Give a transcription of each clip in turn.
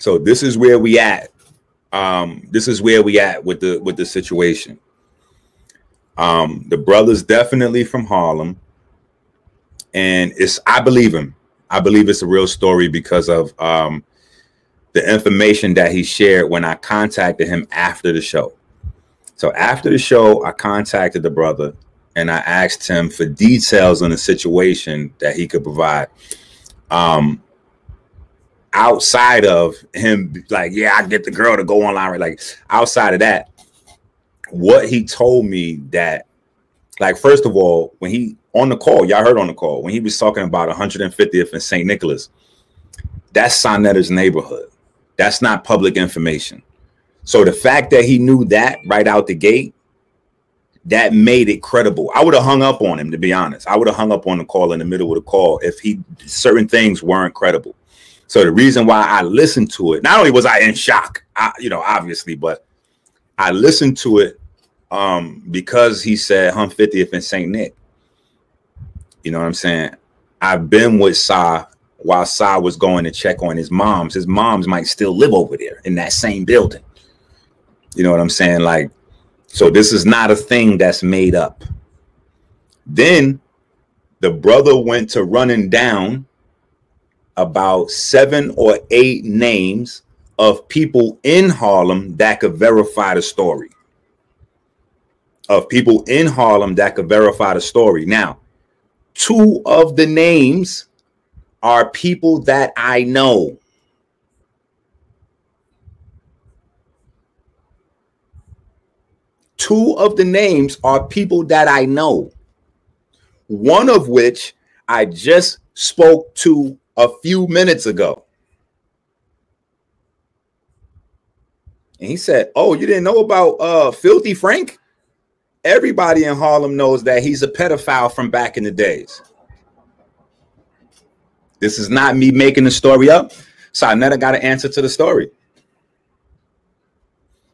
So this is where we at. This is where we at with the situation. The brother's definitely from Harlem, and I believe him. I believe it's a real story because of the information that he shared when I contacted him after the show. So after the show, I contacted the brother and I asked him for details on the situation that he could provide. Outside of him, like, yeah, I get the girl to go online, right? Like, outside of that, what he told me that, like, first of all, when he on the call, y'all heard on the call, when he was talking about 150th and St. Nicholas, that's SHANETR's neighborhood. That's not public information. So the fact that he knew that right out the gate, that made it credible. I would have hung up on him, to be honest. I would have hung up on the call in the middle of the call if certain things weren't credible. So the reason why I listened to it, not only was I in shock, obviously, but I listened to it because he said 150th and St. Nick. You know what I'm saying? I've been with Sa while Sa was going to check on his moms. His moms might still live over there in that same building. You know what I'm saying? Like, so this is not a thing that's made up. Then the brother went to running down about 7 or 8 names of people in Harlem that could verify the story. Of people in Harlem that could verify the story. Now, 2 of the names are people that I know. Two of the names are people that I know. One of which I just spoke to a few minutes ago. And he said, oh, you didn't know about Filthy Frank? Everybody in Harlem knows that he's a pedophile from back in the days. This is not me making the story up. SHANETR got an answer to the story.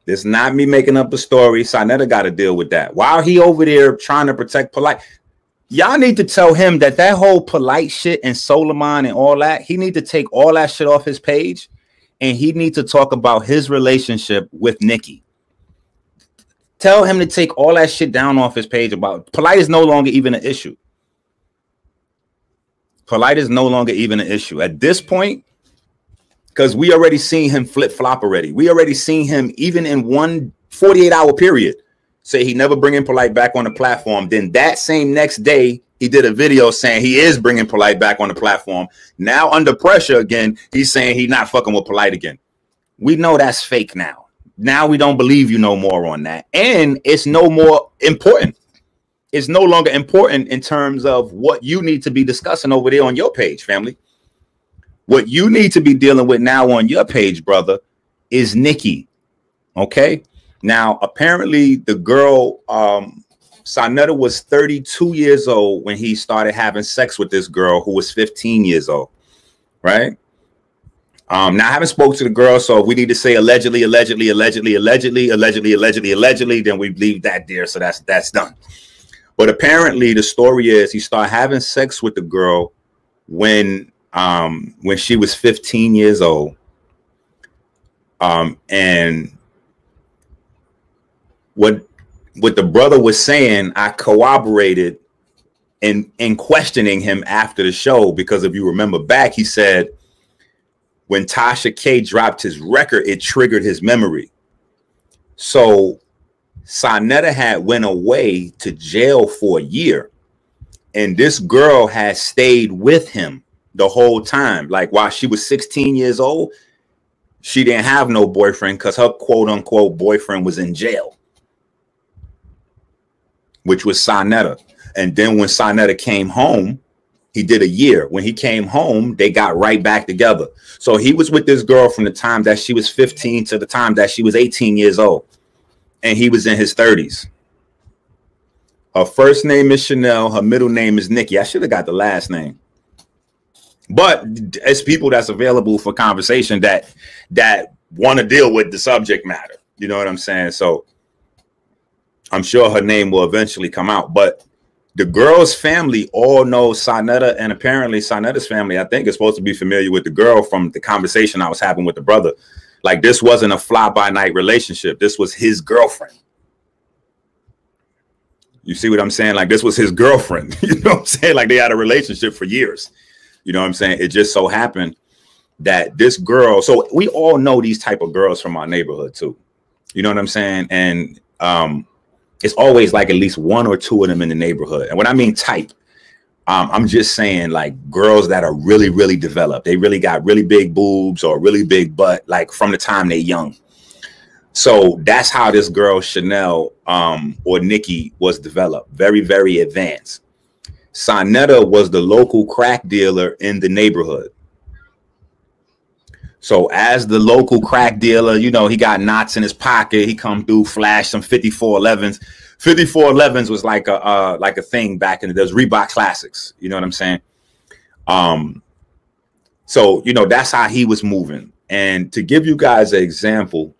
This is not me making up a story. SHANETR got to deal with that. While he over there trying to protect Polight, y'all need to tell him that whole Polight shit and Solomon and all that, he need to take all that shit off his page, and he need to talk about his relationship with Nicky. Tell him to take all that shit down off his page. About Polight is no longer even an issue. Polight is no longer even an issue at this point, because we already seen him flip-flop already. We already seen him, even in one 48-hour period, say he never bringing Polight back on the platform. Then that same next day, he did a video saying he is bringing Polight back on the platform. Now under pressure again, he's saying he's not fucking with Polight again. We know that's fake now. Now we don't believe you no more on that. And it's no more important. It's no longer important in terms of what you need to be discussing over there on your page, family. What you need to be dealing with now on your page, brother, is Nicky. Okay? Now, apparently the girl, SHANETR was 32 years old when he started having sex with this girl who was 15 years old. Right? Now, I haven't spoke to the girl, so if we need to say allegedly, then we leave that there. So that's done. But apparently the story is he started having sex with the girl when she was 15 years old. And what the brother was saying, I corroborated in questioning him after the show, because if you remember back, he said when TashaK dropped his record, it triggered his memory. So SHANETR had went away to jail for a year, and this girl had stayed with him the whole time. Like, while she was 16 years old, she didn't have no boyfriend because her quote unquote boyfriend was in jail, which was SHANETR. And then when SHANETR came home, he did a year. When he came home, they got right back together. So he was with this girl from the time that she was 15 to the time that she was 18 years old. And he was in his 30s. Her first name is Chanel. Her middle name is Nicky. I should have got the last name. But it's people that's available for conversation that want to deal with the subject matter. You know what I'm saying? So I'm sure her name will eventually come out. But The girl's family all know SHANETA, and apparently SHANETA's family, I think, is supposed to be familiar with the girl from the conversation I was having with the brother. Like, this wasn't a fly-by-night relationship. This was his girlfriend. You see what I'm saying? Like, this was his girlfriend. You know what I'm saying? Like, they had a relationship for years. You know what I'm saying? It just so happened that this girl, so we all know these type of girls from our neighborhood too. You know what I'm saying? And it's always like at least one or two of them in the neighborhood. And when I mean type, I'm just saying like girls that are really, really developed. They really got really big boobs or really big butt, like from the time they're young. So that's how this girl Chanel or Nicky was developed. Very, very advanced. SHANETA was the local crack dealer in the neighborhood. So as the local crack dealer, you know, he got knots in his pocket. He come through, flash some 5411s. 5411s was like a thing back in the days. Reebok Classics. You know what I'm saying? So, you know, that's how he was moving. And to give you guys an example,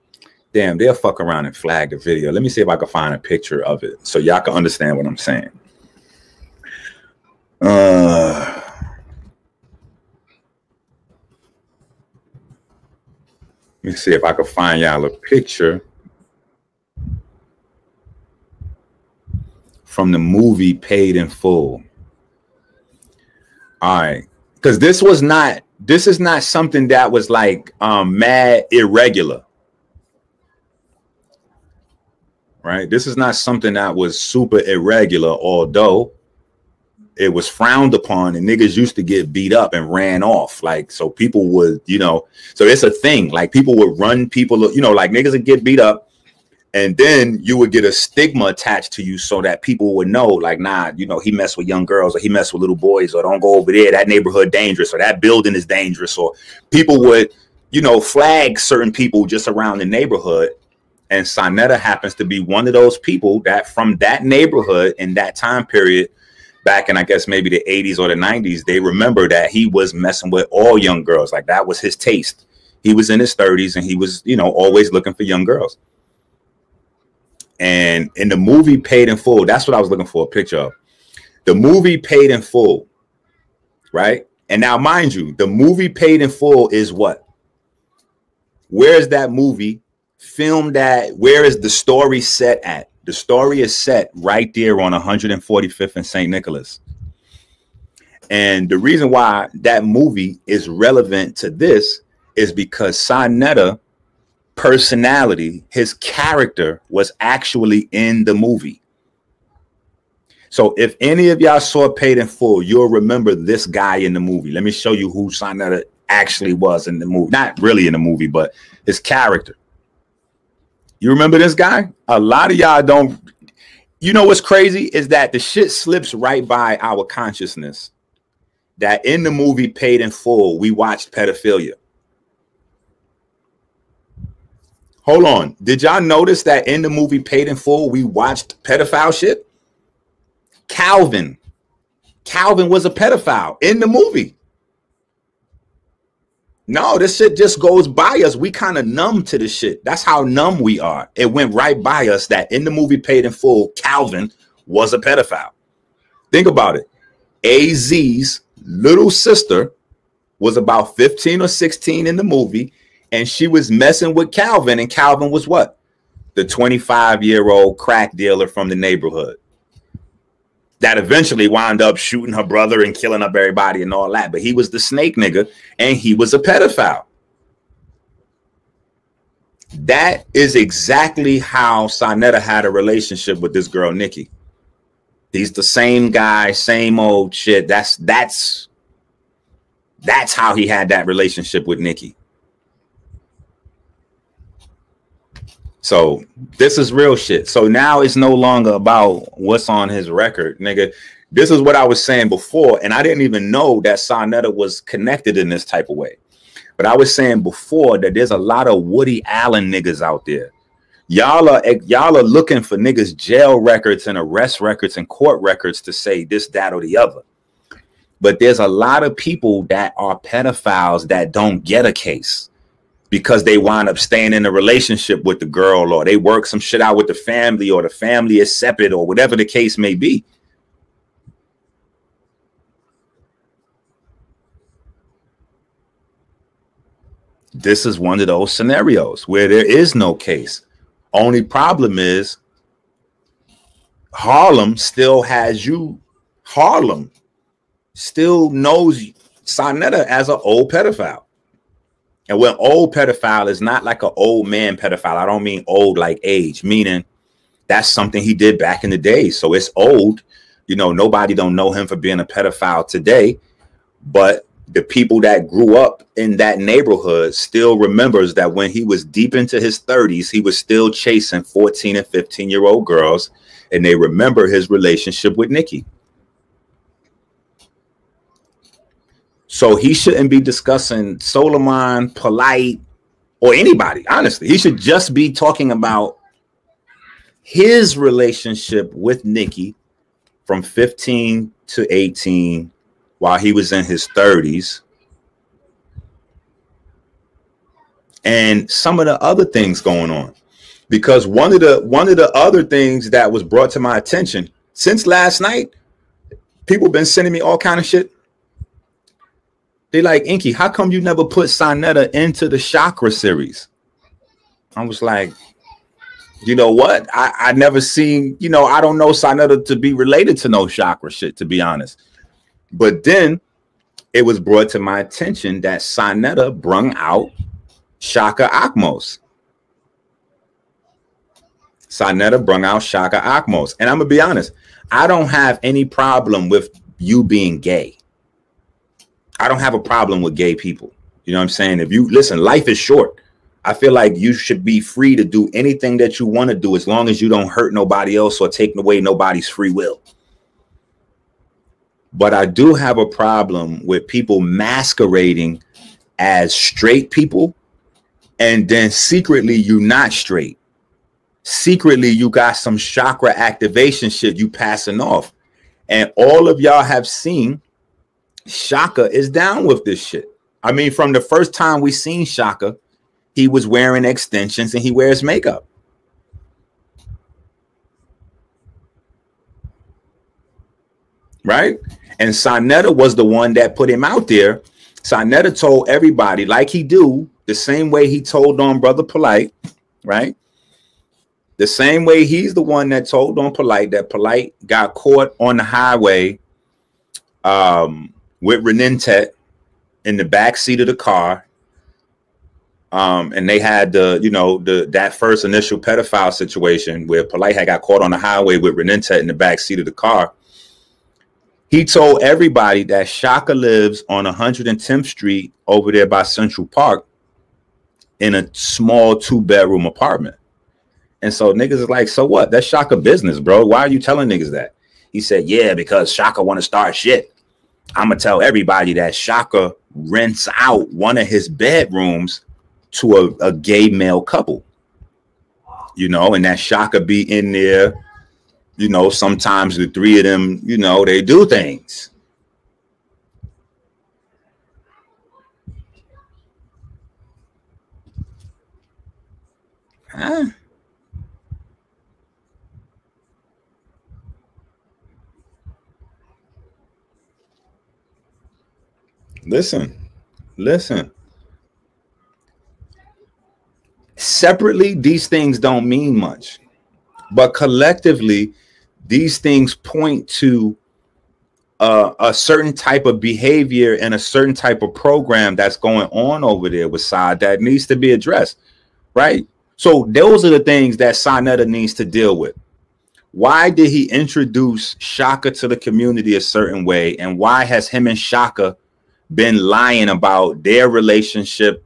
damn, they'll fuck around and flag the video. Let me see if I can find a picture of it so y'all can understand what I'm saying. Let me see if I can find y'all a picture from the movie Paid in Full. All right, because this is not something that was like mad irregular, right? This is not something that was super irregular, although it was frowned upon and niggas used to get beat up and ran off. Like, so people would, you know, so it's a thing. Like people would run people, you know, like niggas would get beat up and then you would get a stigma attached to you so that people would know like, nah, you know, he messed with young girls or he messed with little boys or don't go over there. That neighborhood dangerous or that building is dangerous, or people would, you know, flag certain people just around the neighborhood. And SHANETA happens to be one of those people that from that neighborhood in that time period, back in, I guess, maybe the 80s or the 90s, they remember that he was messing with all young girls. Like that was his taste. He was in his 30s and he was, you know, always looking for young girls. And in the movie Paid in Full, that's what I was looking for a picture of. The movie Paid in Full, right? And now, mind you, the movie Paid in Full is what? Where is that movie filmed at? Where is the story set at? The story is set right there on 145th and St. Nicholas. And the reason why that movie is relevant to this is because SHANETA personality, his character was actually in the movie. So if any of y'all saw Paid in Full, you'll remember this guy in the movie. Let me show you who SHANETA actually was in the movie. Not really in the movie, but his character. You remember this guy? A lot of y'all don't. You know what's crazy is that the shit slips right by our consciousness that in the movie Paid in Full, we watched pedophilia. Hold on. Did y'all notice that in the movie Paid in Full, we watched pedophile shit? Calvin was a pedophile in the movie. No, this shit just goes by us. We kind of numb to this shit. That's how numb we are. It went right by us that in the movie Paid in Full, Calvin was a pedophile. Think about it. AZ's little sister was about 15 or 16 in the movie, and she was messing with Calvin, and Calvin was what? The 25-year-old crack dealer from the neighborhood that eventually wound up shooting her brother and killing up everybody and all that. But he was the snake nigga and he was a pedophile. That is exactly how SHANETA had a relationship with this girl, Nicky. He's the same guy, same old shit. That's how he had that relationship with Nicky. So this is real shit. So now it's no longer about what's on his record, nigga. This is what I was saying before, and I didn't even know that SHANETA was connected in this type of way. But I was saying before that there's a lot of Woody Allen niggas out there. Y'all are looking for niggas jail records and arrest records and court records to say this, that, or the other. But there's a lot of people that are pedophiles that don't get a case because they wind up staying in a relationship with the girl, or they work some shit out with the family, or the family is separate, or whatever the case may be. this is one of those scenarios where there is no case. Only problem is Harlem still has you. Harlem still knows SHAKKA as an old pedophile. And when old pedophile is not like an old man pedophile, I don't mean old like age, meaning that's something he did back in the day. So it's old. You know, nobody don't know him for being a pedophile today. But the people that grew up in that neighborhood still remembers that when he was deep into his 30s, he was still chasing 14 and 15-year-old girls. And they remember his relationship with Nicky. So he shouldn't be discussing Solomon, Polight, or anybody. Honestly, he should just be talking about his relationship with Nicky from 15 to 18 while he was in his 30s. And some of the other things going on. Because one of the other things that was brought to my attention since last night, people been sending me all kind of shit. They like, ENQI, how come you never put SHAKKA into the chakra series? I was like, you know what? I never seen, you know, I don't know SHAKKA to be related to no chakra shit, to be honest. But then it was brought to my attention that SHAKKA brung out SHAKKA AHMOSE. SHAKKA brung out SHAKKA AHMOSE. And I'm going to be honest, I don't have any problem with you being gay. I don't have a problem with gay people. You know what I'm saying? If you listen, life is short. I feel like you should be free to do anything that you want to do as long as you don't hurt nobody else or take away nobody's free will. But I do have a problem with people masquerading as straight people and then secretly you're not straight. Secretly, you got some chakra activation shit you passing off. And all of y'all have seen SHAKKA is down with this shit. I mean, from the first time we seen SHAKKA, he was wearing extensions and he wears makeup. Right? And SHAKKA was the one that put him out there. SHAKKA told everybody, like he do, the same way he told on BrotherPolight, right? The same way he's the one that told on Polight that Polight got caught on the highway with Renentet in the back seat of the car. And they had that first initial pedophile situation where Polight had got caught on the highway with Renentet in the back seat of the car. He told everybody that SHAKKA lives on 110th Street over there by Central Park in a small 2-bedroom apartment. And so niggas is like, so what? That's SHAKKA business, bro. Why are you telling niggas that? He said, yeah, because SHAKKA want to start shit. I'm going to tell everybody that SHAKKA rents out one of his bedrooms to a gay male couple. You know, and that SHAKKA be in there. You know, sometimes the three of them, you know, they do things. Huh? Listen. Separately, these things don't mean much, but collectively, these things point to a certain type of behavior and a certain type of program that's going on over there with SHAKKA that needs to be addressed, right? So those are the things that SHAKKA needs to deal with. Why did he introduce SHAKKA to the community a certain way, and why has him and SHAKKA been lying about their relationship?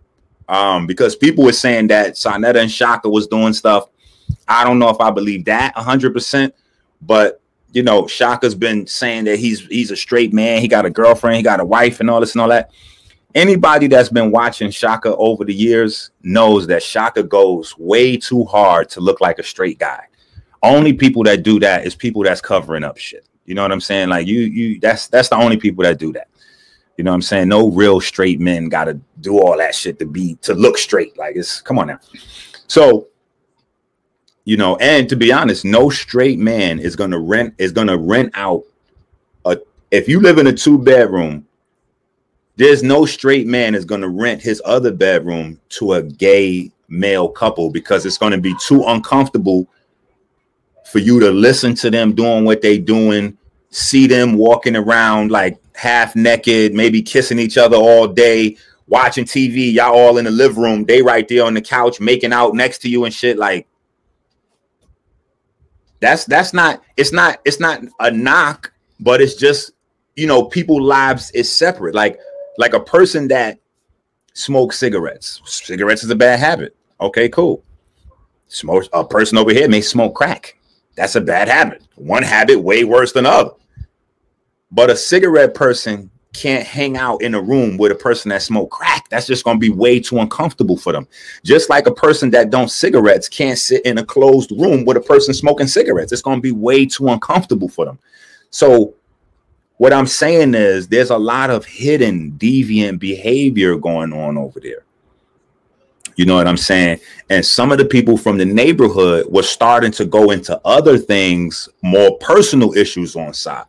Because people were saying that SHAKKA and SHAKKA was doing stuff. I don't know if I believe that 100%, but you know, SHAKKA's been saying that he's a straight man. He got a girlfriend, he got a wife, and all this and all that. Anybody that's been watching SHAKKA over the years knows that SHAKKA goes way too hard to look like a straight guy. Only people that do that is people that's covering up shit. You know what I'm saying? Like that's the only people that do that. You know what I'm saying? No real straight men got to do all that shit to look straight. Like, it's, come on now. So, you know, and to be honest, no straight man is going to rent out if you live in a 2-bedroom There's no straight man is going to rent his other bedroom to a gay male couple because it's going to be too uncomfortable for you to listen to them doing what they doing, see them walking around like half naked, maybe kissing each other all day, watching TV. Y'all all in the living room. They right there on the couch making out next to you and shit. Like that's not, it's not a knock, but it's just, you know, people's lives is separate. Like a person that smokes cigarettes. Cigarettes is a bad habit. Okay, cool. A person over here may smoke crack. That's a bad habit. One habit way worse than the other. But a cigarette person can't hang out in a room with a person that smoke crack. That's just going to be way too uncomfortable for them. Just like a person that don't cigarettes can't sit in a closed room with a person smoking cigarettes. It's going to be way too uncomfortable for them. So what I'm saying is there's a lot of hidden deviant behavior going on over there. You know what I'm saying? And some of the people from the neighborhood were starting to go into other things, more personal issues on side.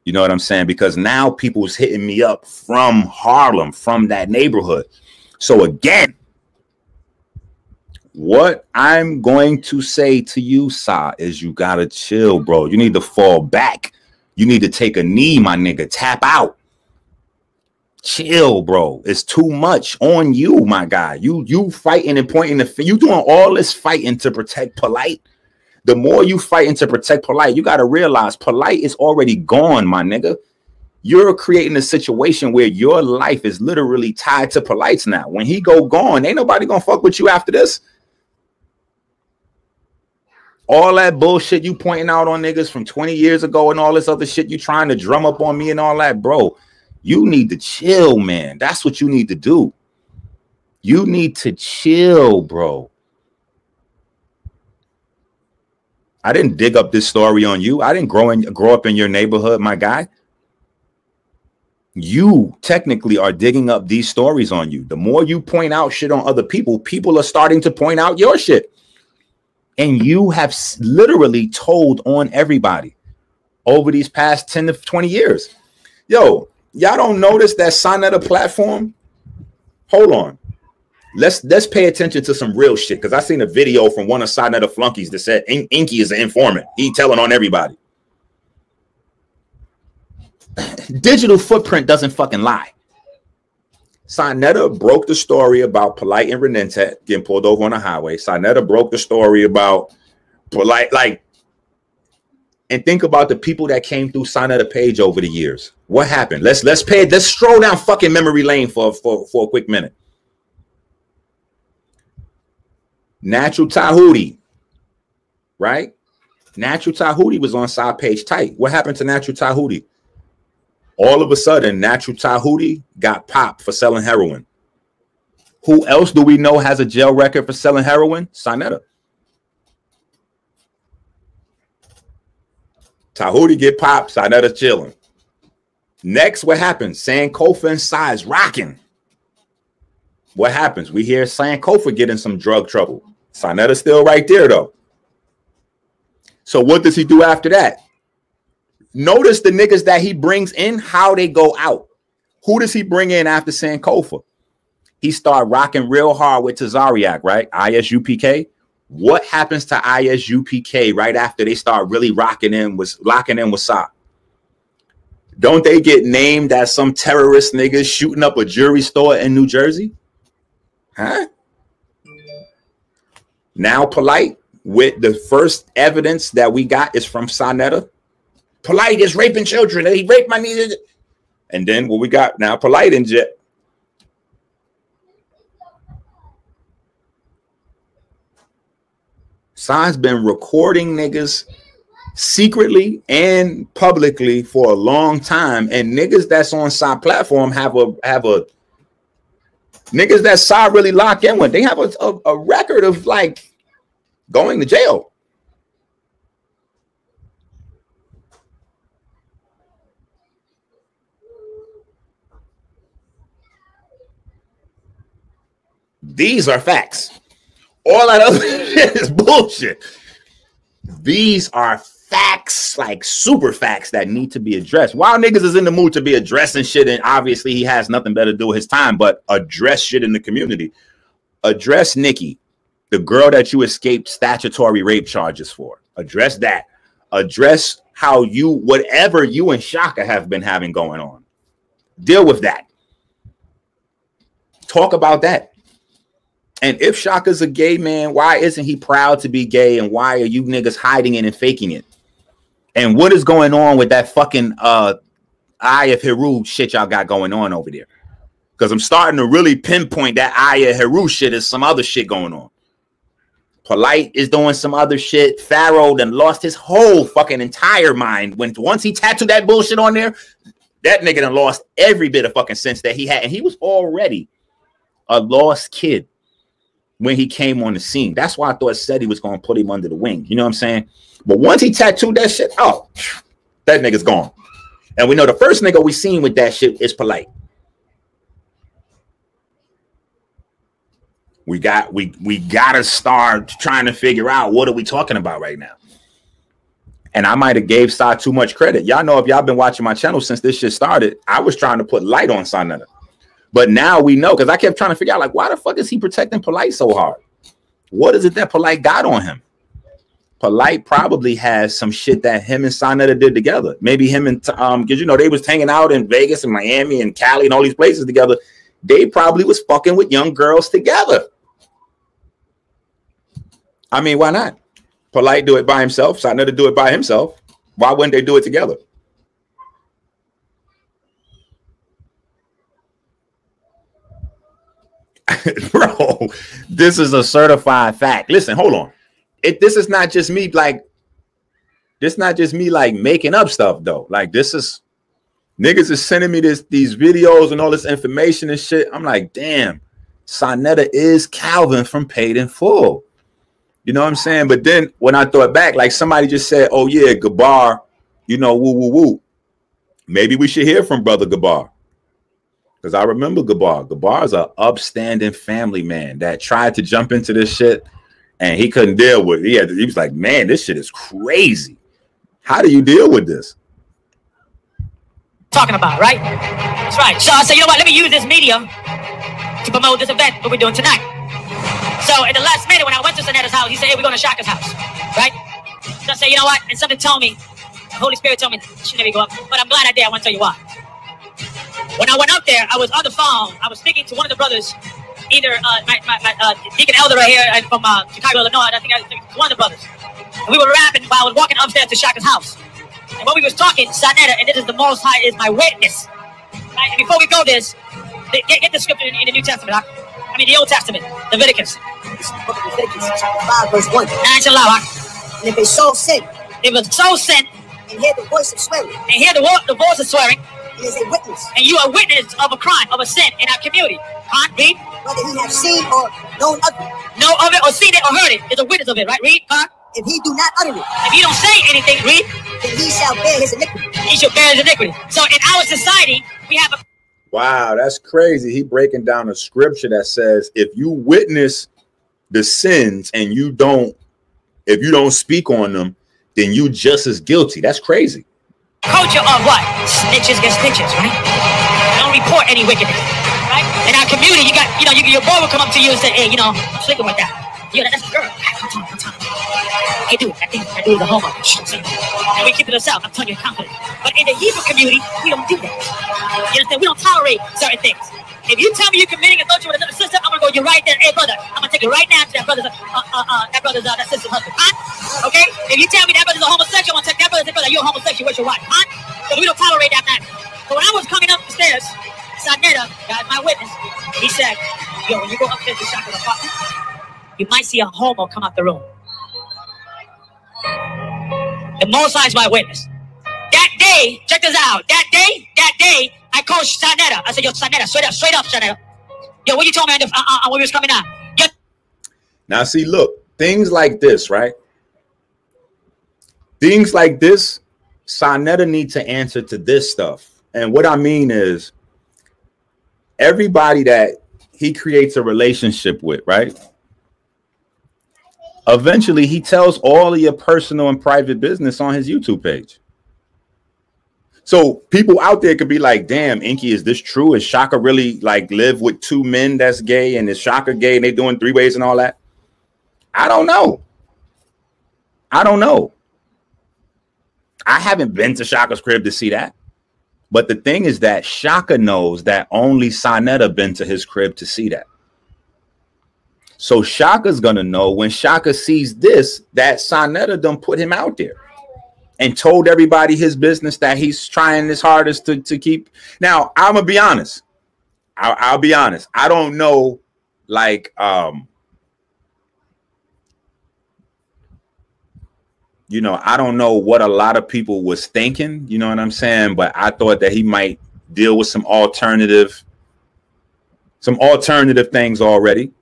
You know what I'm saying? Because now people's hitting me up from Harlem, from that neighborhood. So again, what I'm going to say to you, Sa, is you got to chill, bro. You need to fall back. You need to take a knee, my nigga. Tap out. Chill, bro. It's too much on you, my guy. You fighting and pointing the you doing all this fighting to protect Polight. The more you fighting to protect Polight, you got to realize Polight is already gone, my nigga. You're creating a situation where your life is literally tied to Polight's now. When he go gone, ain't nobody gonna fuck with you after this. All that bullshit you pointing out on niggas from 20 years ago and all this other shit you trying to drum up on me and all that, bro. You need to chill, man. That's what you need to do. You need to chill, bro. I didn't dig up this story on you. I didn't grow up in your neighborhood, my guy. You technically are digging up these stories on you. The more you point out shit on other people, people are starting to point out your shit. And you have literally told on everybody over these past 10 to 20 years. Yo, y'all don't notice that SHAKKA platform? Hold on. Let's pay attention to some real shit, because I seen a video from one of SHAKKA flunkies that said ENQI is an informant. He telling on everybody. Digital footprint doesn't fucking lie. SHAKKA broke the story about Polight and Renente getting pulled over on the highway. SHAKKA broke the story about Polight, like, and think about the people that came through SHAKKA page over the years. What happened? Let's stroll down fucking memory lane for a quick minute. Natural Tahuti, right? Natural Tahuti was on side page tight. What happened to Natural Tahuti? All of a sudden, Natural Tahuti got popped for selling heroin. Who else do we know has a jail record for selling heroin? SHAKKA. Tahuti get popped, SHAKKA chilling. Next, what happens? Sankofa and Sai is rocking. What happens? We hear Sankofa getting some drug trouble. SHAKKA still right there, though. So what does he do after that? Notice the niggas that he brings in, how they go out. Who does he bring in after Sankofa? He start rocking real hard with Tazariak, right? ISUPK. What happens to ISUPK right after they start really locking in with Sa? Don't they get named as some terrorist niggas shooting up a jewelry store in New Jersey? Huh? Now Polight, with the first evidence that we got is from SHAKKA. Polight is raping children. He raped my niece. And then what we got now, Polight in jail. Sai's been recording niggas secretly and publicly for a long time, and niggas that's on Sai platform have a niggas that Sai really lock in with. They have a record of like going to jail. These are facts. All that other shit is bullshit. These are facts, like super facts that need to be addressed. While niggas is in the mood to be addressing shit, and obviously he has nothing better to do with his time, but address shit in the community. Address Nicky, the girl that you escaped statutory rape charges for. Address that. Address how you, whatever you and SHAKKA have been having going on. Deal with that. Talk about that. And if SHAKKA's a gay man, why isn't he proud to be gay? And why are you niggas hiding it and faking it? And what is going on with that fucking Eye of Heru shit y'all got going on over there? Because I'm starting to really pinpoint that Eye of Heru shit is some other shit going on. Polight is doing some other shit. Pharaoh done lost his whole fucking entire mind. Once he tattooed that bullshit on there, that nigga done lost every bit of fucking sense that he had. And he was already a lost kid when he came on the scene. That's why I thought Seti was going to put him under the wing. You know what I'm saying? But once he tattooed that shit, oh, that nigga's gone. And we know the first nigga we seen with that shit is Polight. We gotta start trying to figure out what are we talking about right now. And I might have gave Sa too much credit. Y'all know, if y'all been watching my channel since this shit started, I was trying to put light on SHANETA. But now we know, because I kept trying to figure out, like, why the fuck is he protecting Polight so hard? What is it that Polight got on him? Polight probably has some shit that him and SHANETA did together. Maybe him and, because, you know, they was hanging out in Vegas and Miami and Cali and all these places together. They probably was fucking with young girls together. I mean, why not? Polight do it by himself. SHANETA do it by himself. Why wouldn't they do it together? Bro, this is a certified fact. Listen, hold on. This is not just me, like, this not just me like making up stuff though. Like, this is niggas is sending me these videos and all this information and shit. I'm like, damn, SHANETA is Calvin from Paid in Full. You know what I'm saying? But then when I thought back, like somebody just said, oh yeah, Gabar, you know, woo woo woo. Maybe we should hear from Brother Gabar. Because I remember Gabar. Gabar's an upstanding family man that tried to jump into this shit and he couldn't deal with it. He was like, man, this shit is crazy. How do you deal with this? Talking about, right? That's right. So I said, you know what? Let me use this medium to promote this event that we're doing tonight. So in the last minute, when I went to SHANETA's house, he said, hey, we're going to SHAKKA's house, right? So I said, you know what? And something told me, the Holy Spirit told me, she never go up. But I'm glad I did. I want to tell you why. When I went up there, I was on the phone. I was speaking to one of the brothers, either my Deacon Elder right here from Chicago, Illinois. I think it was one of the brothers. And we were rapping while I was walking upstairs to SHAKKA's house. And when we was talking, SHANETA, and this is the Most High is my witness. Right? And before we go this, get the scripture in the New Testament. I mean the Old Testament, Leviticus. Leviticus chapter 5, verse 1. And if a soul sin, and hear the voice of swearing, the voice of swearing, he is a witness. And you are a witness of a crime, of a sin in our community. Read. Whether he have seen or known of it. Know of it or seen it or heard it is a witness of it, right? Read. If he do not utter it. If you don't say anything, read. Then he shall bear his iniquity. He shall bear his iniquity. So in our society, we have a... Wow, that's crazy. He breaking down a scripture that says if you witness the sins and if you don't speak on them, then you just as guilty. That's crazy. Culture of what? Snitches get stitches, right? Don't report any wickedness, right? In our community, you got, your boy will come up to you and say, hey, I'm sleeping with that. That's a girl. I'm telling you. Hey, dude, that dude's a homo. And we keep it ourselves. I'm telling you, confident. But in the Hebrew community, we don't do that. You understand? We don't tolerate certain things. If you tell me you're committing adultery with another sister, I'm gonna go, you're right there. Hey, brother, I'm gonna take it right now to that sister's husband. Huh? Okay? If you tell me that brother's a homosexual, I'm gonna take that brother and say, brother, you're a homosexual. Where's your wife? Huh? So we don't tolerate that matter. So when I was coming up the stairs, SHANETA, God, my witness, he said, yo, when you go upstairs to SHAKKA's apartment, you might see a homo come out the room. The Most High is my witness. That day, check this out. That day, I called SHANETA. I said, yo, SHANETA, straight up, SHANETA. Yo, what you told me when we was coming out? Yo. Now, see, look, things like this, right? Things like this, SHANETA need to answer to this stuff. And what I mean is everybody that he creates a relationship with, right? eventually he tells all of your personal and private business on his YouTube page. So people out there could be like, damn, ENQI, is this true? Is SHAKKA really like live with 2 men that's gay, and is SHAKKA gay and they doing 3 ways and all that? I don't know. I don't know. I haven't been to SHAKKA's crib to see that. But the thing is that SHAKKA knows that only SaNeter been to his crib to see that. So SHAKKA's gonna know when SHAKKA sees this that SaNeter done put him out there and told everybody his business, that he's trying his hardest to keep. Now, I'm gonna be honest. I'll be honest. I don't know, like, you know, I don't know what a lot of people was thinking, you know what I'm saying? But I thought that he might deal with some alternative things already.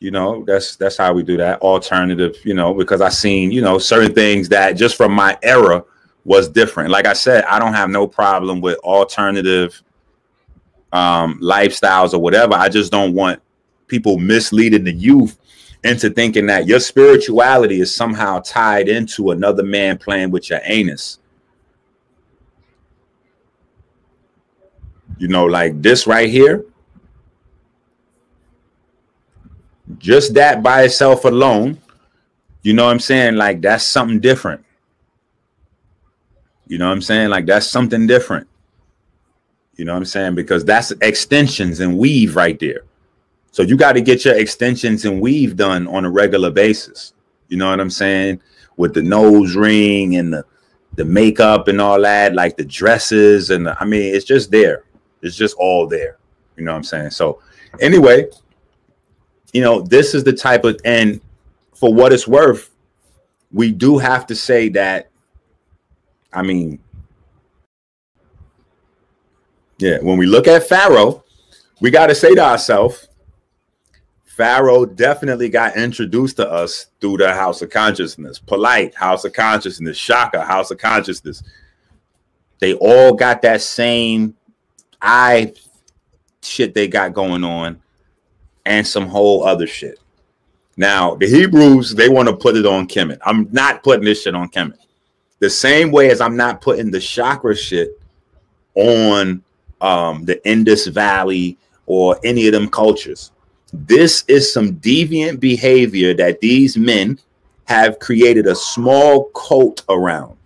You know, that's how we do that. Alternative, you know, because I seen, you know, certain things that just from my era was different. Like I said, I don't have no problem with alternative lifestyles or whatever. I just don't want people misleading the youth into thinking that your spirituality is somehow tied into another man playing with your anus. You know, like this right here. Just that by itself alone, you know what I'm saying? Like, that's something different. You know what I'm saying? Like, that's something different. You know what I'm saying? Because that's extensions and weave right there. So you got to get your extensions and weave done on a regular basis. You know what I'm saying? With the nose ring and the makeup and all that, like the dresses. And I mean, it's just there. It's just all there. You know what I'm saying? So anyway, you know, this is the type of, and for what it's worth, we do have to say that, I mean, yeah, when we look at Pharaoh, we got to say to ourselves, Pharaoh definitely got introduced to us through the House of Consciousness, Polight, House of Consciousness, SHAKKA, House of Consciousness. They all got that same shit they got going on, and some whole other shit. Now, the Hebrews, they want to put it on Kemet. I'm not putting this shit on Kemet. The same way as I'm not putting the chakra shit on the Indus Valley or any of them cultures. This is some deviant behavior that these men have created a small cult around.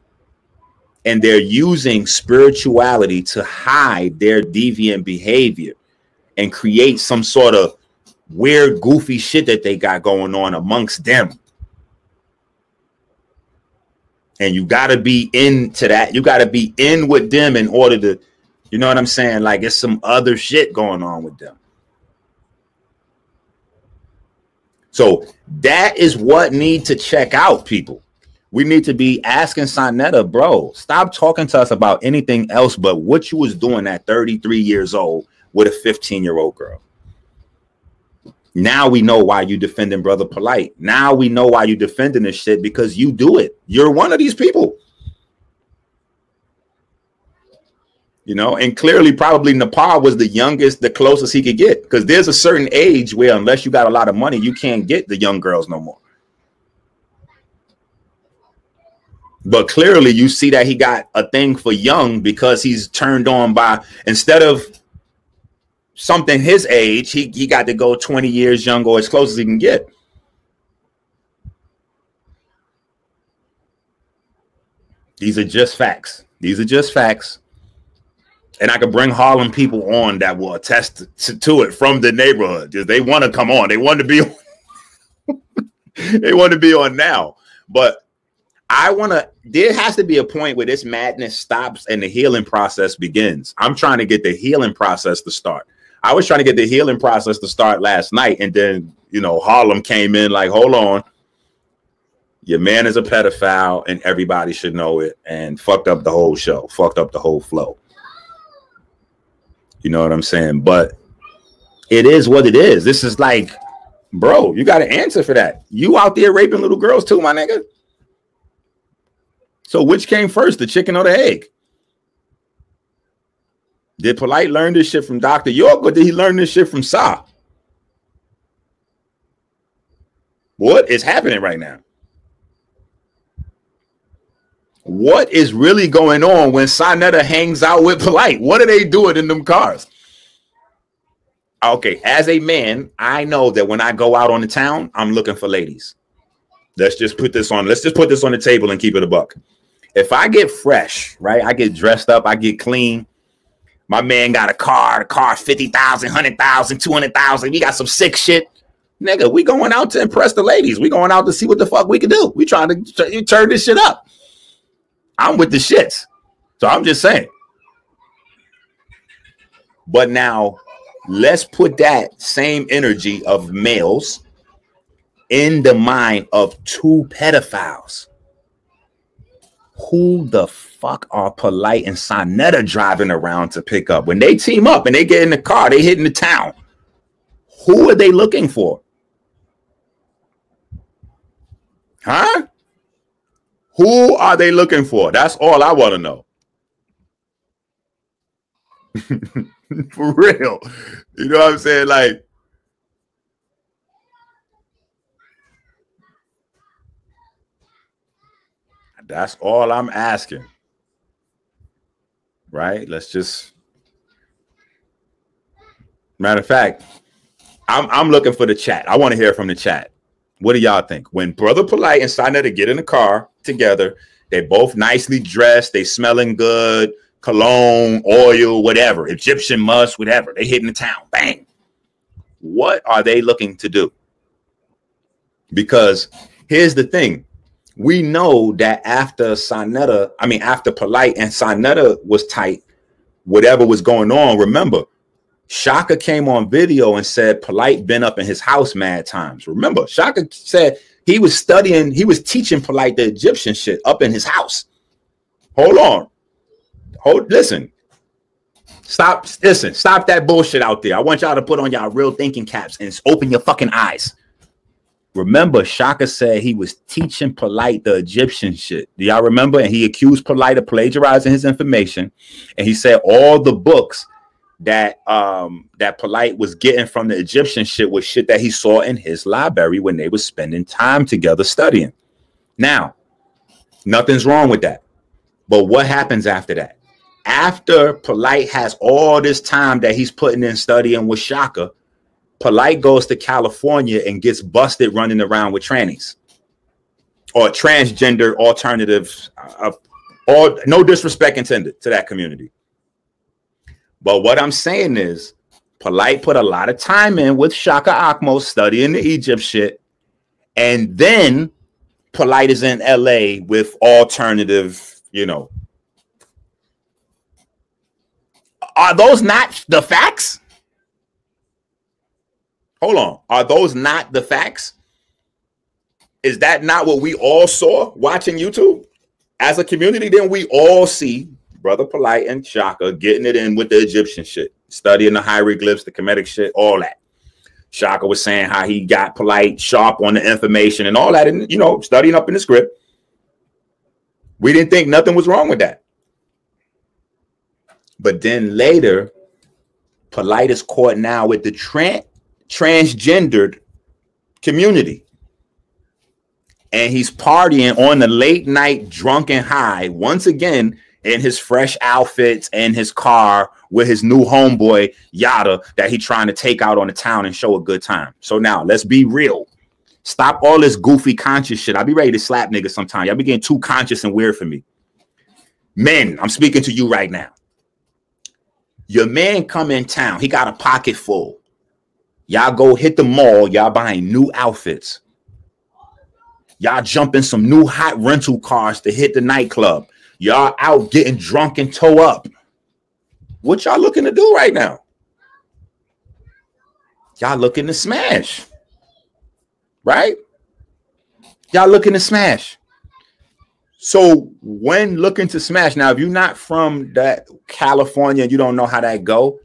And they're using spirituality to hide their deviant behavior and create some sort of weird, goofy shit that they got going on amongst them. And you got to be into that. You got to be in with them in order to, you know what I'm saying? Like, it's some other shit going on with them. So that is what need to check out, people. We need to be asking SaNeter, bro, stop talking to us about anything else but what you was doing at 33 years old with a 15-year-old girl. Now we know why you defending BrotherPolight. Now we know why you defending this shit, because you do it. You're one of these people. You know, and clearly probably Nepal was the youngest, the closest he could get, because there's a certain age where unless you got a lot of money, you can't get the young girls no more. But clearly you see that he got a thing for young because he's turned on by, instead of something his age, he got to go 20 years younger or as close as he can get. These are just facts. These are just facts. And I could bring Harlem people on that will attest to it from the neighborhood. They want to come on. They want to be on. They want to be on now. But I want to, there has to be a point where this madness stops and the healing process begins. I'm trying to get the healing process to start. I was trying to get the healing process to start last night. And then, you know, Harlem came in like, hold on. Your man is a pedophile and everybody should know it, and fucked up the whole show, fucked up the whole flow. You know what I'm saying? But it is what it is. This is like, bro, you got to answer for that. You out there raping little girls too, my nigga. So which came first, the chicken or the egg? Did Polight learn this shit from Dr. York, or did he learn this shit from Sa? What is happening right now? What is really going on when SHAKKA hangs out with Polight? What are they doing in them cars? Okay, as a man, I know that when I go out on the town, I'm looking for ladies. Let's just put this on. Let's just put this on the table and keep it a buck. If I get fresh, right? I get dressed up, I get clean. My man got a car 50,000, 100,000, 200,000. We got some sick shit. Nigga, we going out to impress the ladies. We going out to see what the fuck we can do. We trying to turn this shit up. I'm with the shits. So I'm just saying. But now let's put that same energy of males in the mind of two pedophiles. Who the fuck are Polight and SHAKKA driving around to pick up? When they team up and they get in the car, they hitting the town. Who are they looking for? Huh? Who are they looking for? That's all I want to know. For real. You know what I'm saying? Like, that's all I'm asking. Right? Let's just. Matter of fact, I'm looking for the chat. I want to hear from the chat. What do y'all think? When BrotherPolight and SHAKKA get in the car together, they both nicely dressed, they smelling good, cologne, oil, whatever, Egyptian musk, whatever. They hitting the town. Bang. What are they looking to do? Because here's the thing. We know that after Polight and SHAKKA was tight, whatever was going on, remember, SHAKKA came on video and said Polight been up in his house mad times. Remember, SHAKKA said he was studying, he was teaching Polight the Egyptian shit up in his house. Hold on. Listen. Stop that bullshit out there. I want y'all to put on y'all real thinking caps and open your fucking eyes. Remember, SHAKKA said he was teaching Polight the Egyptian shit. Do y'all remember? And he accused Polight of plagiarizing his information. And he said all the books that Polight was getting from the Egyptian shit was shit that he saw in his library when they was spending time together studying. Now, nothing's wrong with that. But what happens after that? After Polight has all this time that he's putting in studying with SHAKKA, Polight goes to California and gets busted running around with trannies or transgender alternatives. No disrespect intended to that community. But what I'm saying is Polight put a lot of time in with SHAKKA AHMOSE studying the Egypt shit. And then Polight is in LA with alternative, you know. Are those not the facts? Hold on. Are those not the facts? Is that not what we all saw watching YouTube? As a community, then we all see BrotherPolight and SHAKKA getting it in with the Egyptian shit, studying the hieroglyphs, the Kemetic shit, all that. SHAKKA was saying how he got Polight sharp on the information and all that, and you know, studying up in the script. We didn't think nothing was wrong with that. But then later, Polight is caught now with the transgendered community. And he's partying on the late night drunken high once again in his fresh outfits and his car with his new homeboy Yada that he trying to take out on the town and show a good time. So now let's be real. Stop all this goofy conscious shit. I'll be ready to slap niggas sometime. Y'all be getting too conscious and weird for me. Men, I'm speaking to you right now. Your man come in town. He got a pocket full. Y'all go hit the mall. Y'all buying new outfits. Y'all jump in some new hot rental cars to hit the nightclub. Y'all out getting drunk and toe up. What y'all looking to do right now? Y'all looking to smash. Right? Y'all looking to smash. So when looking to smash, now if you're not from that California and you don't know how that go,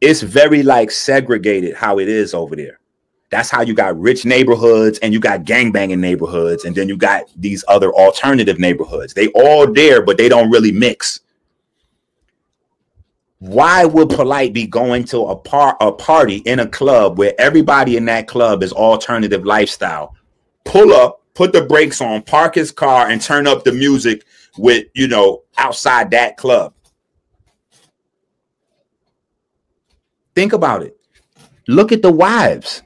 it's very like segregated how it is over there. That's how you got rich neighborhoods and you got gangbanging neighborhoods. And then you got these other alternative neighborhoods. They all there, but they don't really mix. Why would Polight be going to a party in a club where everybody in that club is alternative lifestyle? Pull up, put the brakes on, park his car, and turn up the music with, you know, outside that club. Think about it. Look at the wives.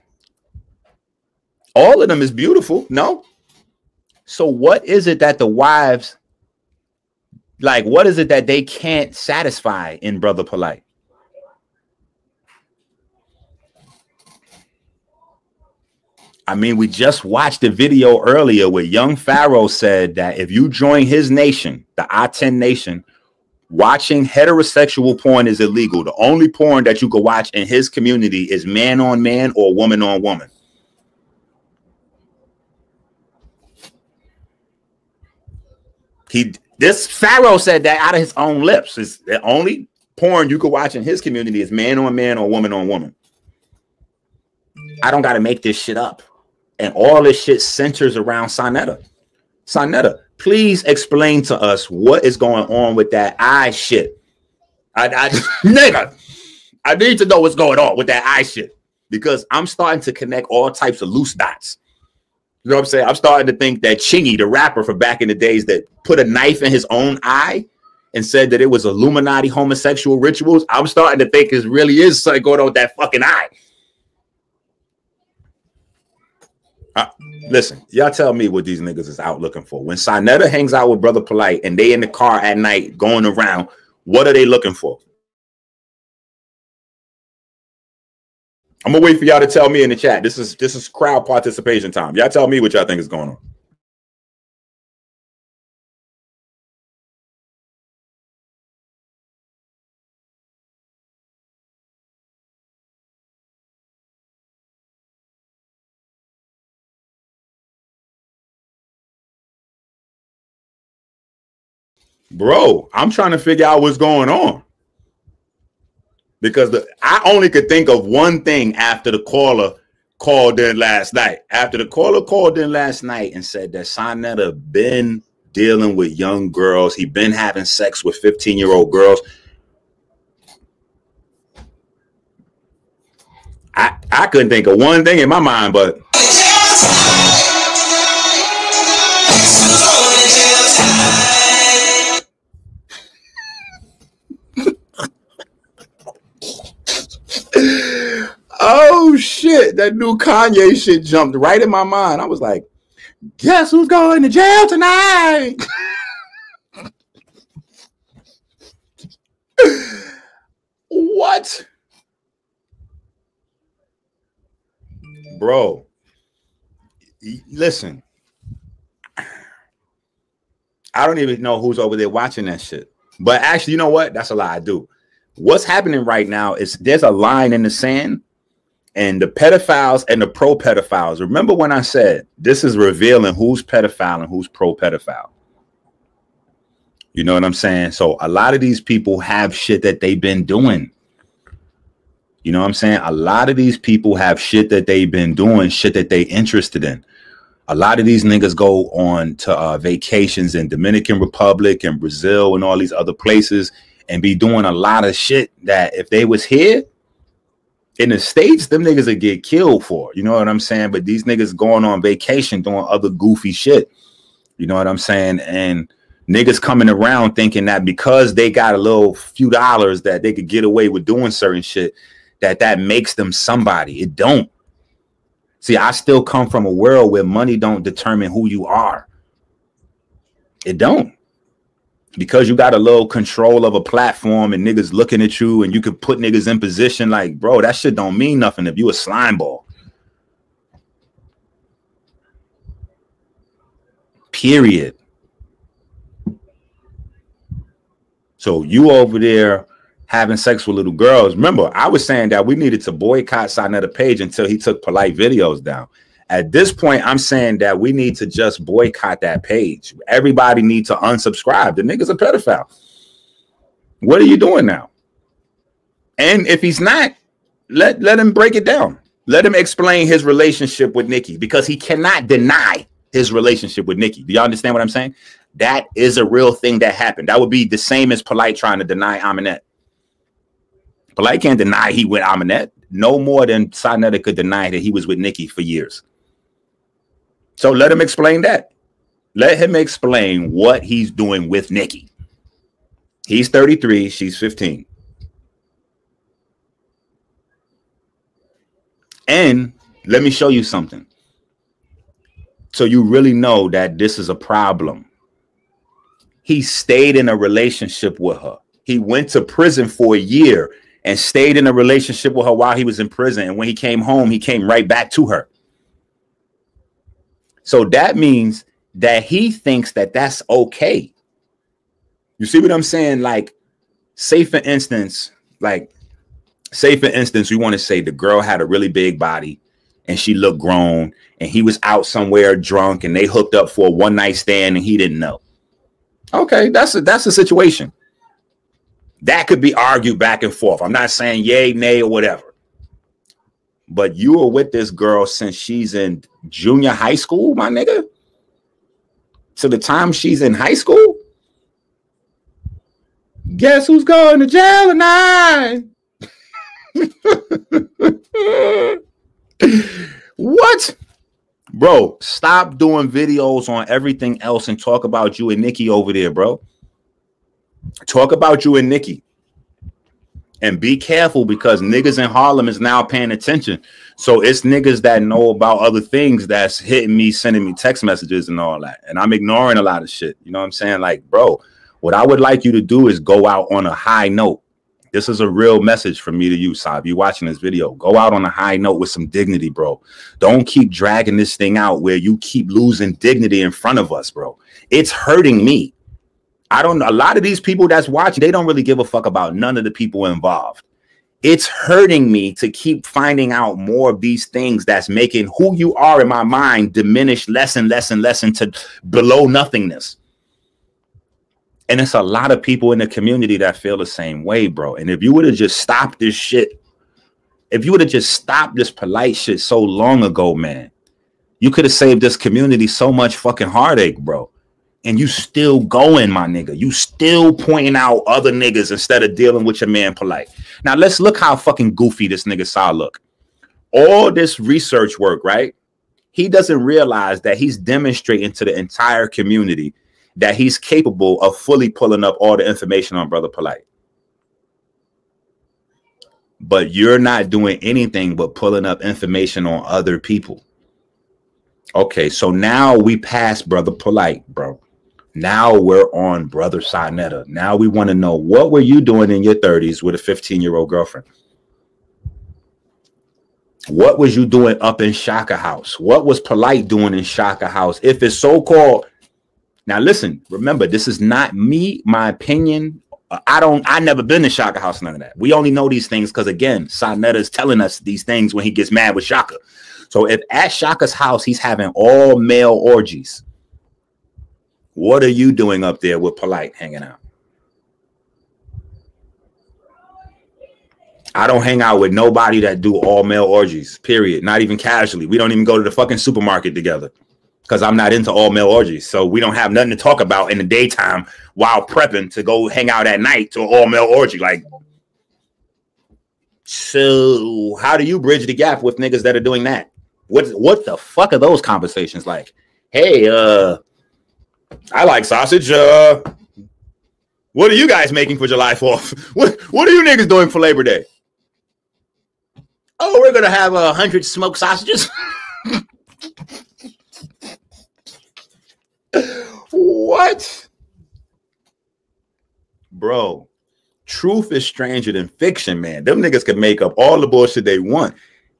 All of them is beautiful, no? So what is it that the wives, like, what is it that they can't satisfy in BrotherPolight? I mean, we just watched a video earlier where young Pharaoh said that if you join his nation, the I-10 nation, watching heterosexual porn is illegal. The only porn that you can watch in his community is man on man or woman on woman. This Pharaoh said that out of his own lips. Is the only porn you can watch in his community is man on man or woman on woman. I don't got to make this shit up. And all this shit centers around SHAKKA. SHAKKA, please explain to us what is going on with that eye shit. Nigga, I need to know what's going on with that eye shit, because I'm starting to connect all types of loose dots. You know what I'm saying? I'm starting to think that Chingy, the rapper for back in the days that put a knife in his own eye and said that it was Illuminati homosexual rituals, I'm starting to think it really is something going on with that fucking eye. Listen, y'all tell me what these niggas is out looking for. When SHAKKA hangs out with BrotherPolight and they in the car at night going around, what are they looking for? I'm gonna wait for y'all to tell me in the chat. This is crowd participation time. Y'all tell me what y'all think is going on. Bro, I'm trying to figure out what's going on, because I only could think of one thing after the caller called in last night. After the caller called in last night and said that SHAKKA been dealing with young girls, he been having sex with 15-year-old girls. I couldn't think of one thing in my mind, but oh shit, that new Kanye shit jumped right in my mind. I was like, guess who's going to jail tonight? What? Bro, listen, I don't even know who's over there watching that shit. But actually, you know what? That's a lie. I do. What's happening right now is there's a line in the sand, and the pedophiles and the pro-pedophiles. Remember when I said this is revealing who's pedophile and who's pro-pedophile? You know what I'm saying? So a lot of these people have shit that they've been doing. You know what I'm saying? A lot of these people have shit that they've been doing, shit that they interested in. A lot of these niggas go on to vacations in Dominican Republic and Brazil and all these other places and be doing a lot of shit that if they was here in the States, them niggas would get killed for. You know what I'm saying? But these niggas going on vacation doing other goofy shit. You know what I'm saying? And niggas coming around thinking that because they got a little few dollars that they could get away with doing certain shit, that makes them somebody. It don't. See, I still come from a world where money don't determine who you are. It don't. Because you got a little control of a platform and niggas looking at you and you can put niggas in position, like, bro, that shit don't mean nothing if you a slime ball. Period. So you over there having sex with little girls. Remember, I was saying that we needed to boycott SHAKKA page until he took Polight videos down. At this point, I'm saying that we need to just boycott that page. Everybody needs to unsubscribe. The nigga's a pedophile. What are you doing now? And if he's not, let him break it down. Let him explain his relationship with Nicky, because he cannot deny his relationship with Nicky. Do y'all understand what I'm saying? That is a real thing that happened. That would be the same as Polight trying to deny Aminette. Polight can't deny he with Aminette no more than SHAKKA could deny that he was with Nicky for years. So let him explain that. Let him explain what he's doing with Nicky. He's 33, she's 15. And let me show you something. So you really know that this is a problem. He stayed in a relationship with her. He went to prison for a year and stayed in a relationship with her while he was in prison. And when he came home, he came right back to her. So that means that he thinks that that's okay. You see what I'm saying? Like, say for instance, we want to say the girl had a really big body and she looked grown and he was out somewhere drunk and they hooked up for a one-night stand and he didn't know. Okay, that's a situation. That could be argued back and forth. I'm not saying yay, nay, or whatever. But you were with this girl since she's in junior high school, my nigga. To the time she's in high school. Guess who's going to jail tonight? What? Bro, stop doing videos on everything else and talk about you and Nicky over there, bro. Talk about you and Nicky. And be careful because niggas in Harlem is now paying attention. So it's niggas that know about other things that's hitting me, sending me text messages and all that. And I'm ignoring a lot of shit. You know what I'm saying? Like, bro, what I would like you to do is go out on a high note. This is a real message from me to you, Saab. You watching this video. Go out on a high note with some dignity, bro. Don't keep dragging this thing out where you keep losing dignity in front of us, bro. It's hurting me. A lot of these people that's watching, they don't really give a fuck about none of the people involved. It's hurting me to keep finding out more of these things that's making who you are in my mind diminish less and less and less into below nothingness. And it's a lot of people in the community that feel the same way, bro. And if you would have just stopped this shit, if you would have just stopped this Polight shit so long ago, man, you could have saved this community so much fucking heartache, bro. And you still going, my nigga. You still pointing out other niggas instead of dealing with your man Polight. Now, let's look how fucking goofy this nigga saw look. All this research work, right? He doesn't realize that he's demonstrating to the entire community that he's capable of fully pulling up all the information on BrotherPolight. But you're not doing anything but pulling up information on other people. Okay, so now we passed BrotherPolight, bro. Now we're on Brother SHAKKA. Now we want to know, what were you doing in your 30s with a 15-year-old girlfriend? What was you doing up in SHAKKA house? What was Polight doing in SHAKKA house? If it's so-called... Now, listen, remember, this is not me, my opinion. I never been to SHAKKA house, none of that. We only know these things because, again, SHAKKA is telling us these things when he gets mad with SHAKKA. So if at SHAKKA's house, he's having all male orgies, what are you doing up there with Polight hanging out? I don't hang out with nobody that do all male orgies, period. Not even casually. We don't even go to the fucking supermarket together because I'm not into all male orgies. So we don't have nothing to talk about in the daytime while prepping to go hang out at night to an all male orgy. Like, so how do you bridge the gap with niggas that are doing that? What the fuck are those conversations like? Hey, I like sausage. What are you guys making for July 4th? What are you niggas doing for Labor Day? Oh, we're gonna have 100 smoked sausages. What? Bro, truth is stranger than fiction, man. Them niggas can make up all the bullshit they want.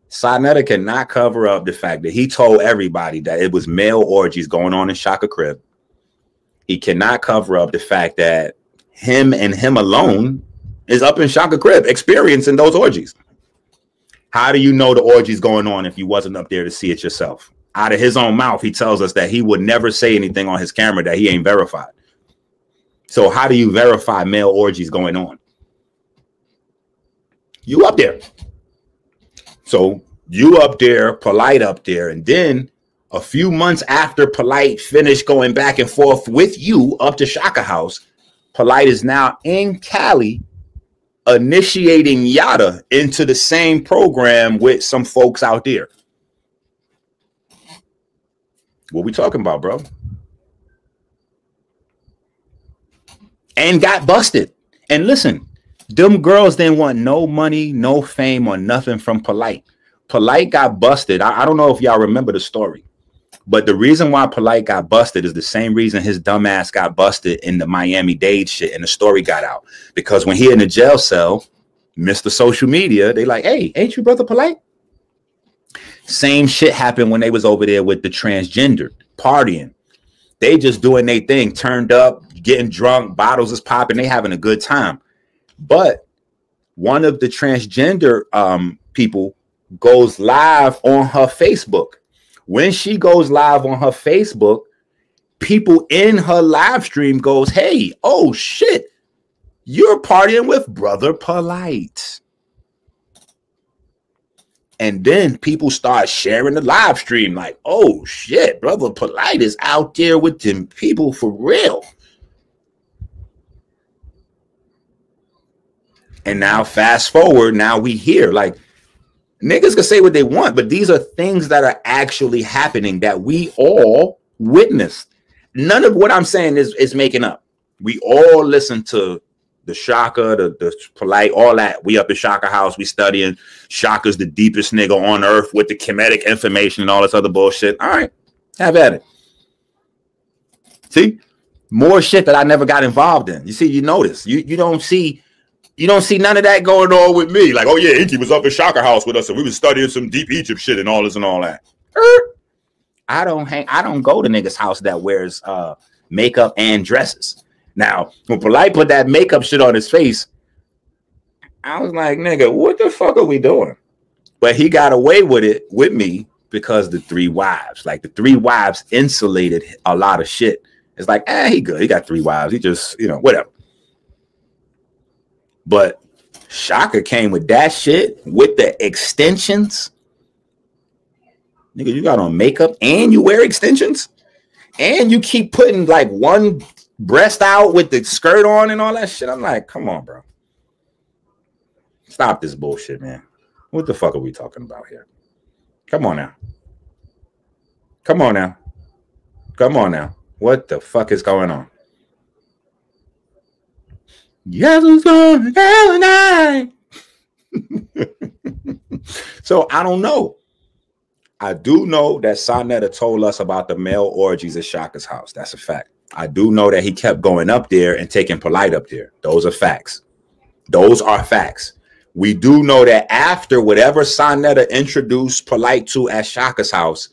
SHAKKA cannot cover up the fact that he told everybody that it was male orgies going on in SHAKKA crib. He cannot cover up the fact that him and him alone is up in SHAKKA crib experiencing those orgies. How do you know the orgies going on if you wasn't up there to see it yourself? Out of his own mouth, he tells us that he would never say anything on his camera that he ain't verified. So how do you verify male orgies going on? You up there. So you up there, Polight up there, and then a few months after Polight finished going back and forth with you up to SHAKKA house, Polight is now in Cali initiating Yada into the same program with some folks out there. What we talking about, bro? And got busted. And listen, them girls didn't want no money, no fame, or nothing from Polight. Polight got busted. I don't know if y'all remember the story, but the reason why Polight got busted is the same reason his dumb ass got busted in the Miami-Dade shit, and the story got out. Because when he in the jail cell, Mr. Social Media, they like, hey, ain't you BrotherPolight? Same shit happened when they was over there with the transgender partying. They just doing their thing, turned up, getting drunk, bottles is popping, they having a good time. But one of the transgender people goes live on her Facebook. When she goes live on her Facebook, people in her live stream goes, hey, oh shit, you're partying with BrotherPolight. And then people start sharing the live stream like, oh shit, BrotherPolight is out there with them people for real. And now fast forward, now we hear like niggas can say what they want, but these are things that are actually happening that we all witnessed. None of what I'm saying is making up. We all listen to the SHAKKA, the Polight, all that. We up in SHAKKA house, we studying. SHAKKA's the deepest nigga on earth with the kinetic information and all this other bullshit. All right, have at it. See, more shit that I never got involved in. You see, you notice. You don't see none of that going on with me. Like, oh yeah, ENQI was up in SHAKKA house with us, and we was studying some deep Egypt shit and all this and all that. I don't go to niggas' house that wears makeup and dresses. Now, when Polight put that makeup shit on his face, I was like, nigga, what the fuck are we doing? But he got away with it with me because the 3 wives, like the 3 wives insulated a lot of shit. It's like, he good. He got 3 wives. He just, you know, whatever. But SHAKKA came with that shit with the extensions. Nigga, you got on makeup and you wear extensions and you keep putting like one breast out with the skirt on and all that shit. I'm like, come on, bro. Stop this bullshit, man. What the fuck are we talking about here? Come on now. Come on now. Come on now. What the fuck is going on? Yes, it's going to So I don't know. I do know that SHANETA told us about the male orgies at SHAKKA's house. That's a fact. I do know that he kept going up there and taking Polight up there. Those are facts. Those are facts. We do know that after whatever SHANETA introduced Polight to at SHAKKA's house,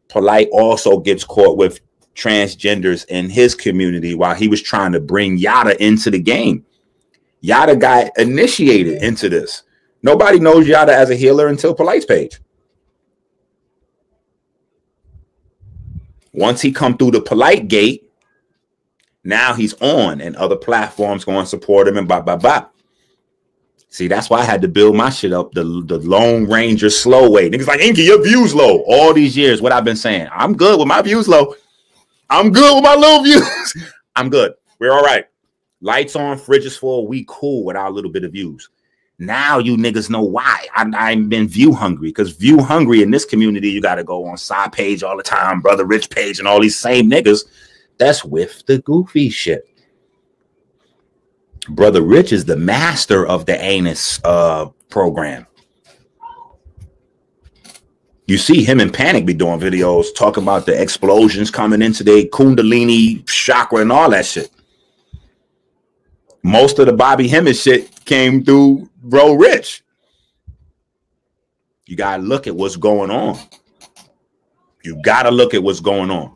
Polight also gets caught with transgenders in his community while he was trying to bring Yada into the game. Yada got initiated into this. Nobody knows Yada as a healer until Polight's page. Once he come through the Polight gate, now he's on and other platforms going to support him and blah, blah, blah. See, that's why I had to build my shit up the Lone Ranger slow way. Niggas like, ENQI, your views low. All these years, what I've been saying. I'm good with my views low. I'm good with my low views. I'm good. We're all right. Lights on, fridges full. We cool with our little bit of views. Now you niggas know why I've been view hungry, because view hungry in this community, you got to go on side page all the time, Brother Rich page, and all these same niggas. That's with the goofy shit. Brother Rich is the master of the anus program. You see him and Panic be doing videos talking about the explosions coming into their Kundalini chakra and all that shit. Most of the Bobby Hemmett shit came through Bro Rich. You got to look at what's going on. You got to look at what's going on.